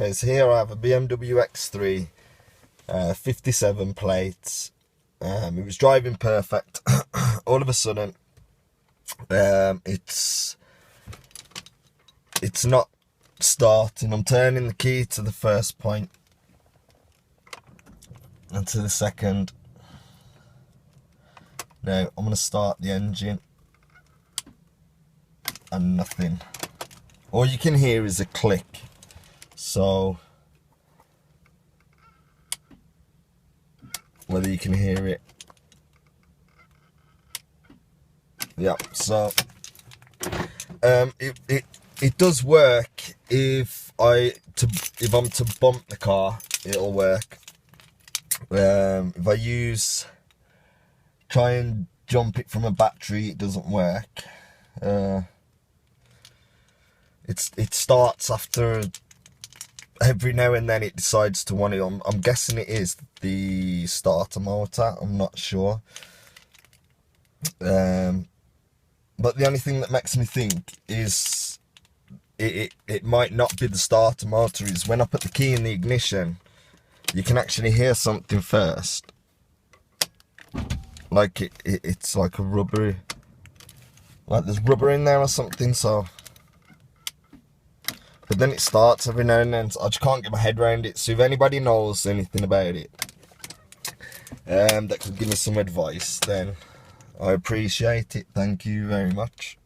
Okay, so here I have a BMW X3, 57 plates. It was driving perfect. All of a sudden, it's not starting. I'm turning the key to the first point and to the second. Now I'm going to start the engine and nothing. All you can hear is a click. So whether you can hear it. Yeah, so it does work if I'm to bump the car, it'll work. If I try and jump it from a battery, it doesn't work. It starts after every now and then it decides to want it. I'm guessing it is the starter motor, I'm not sure. But the only thing that makes me think is it might not be the starter motor is when I put the key in the ignition, you can actually hear something first. Like it's like a rubbery, like there's rubber in there or something, so. But then it starts every now and then, so I just can't get my head around it. So if anybody knows anything about it, that could give me some advice, then I appreciate it. Thank you very much.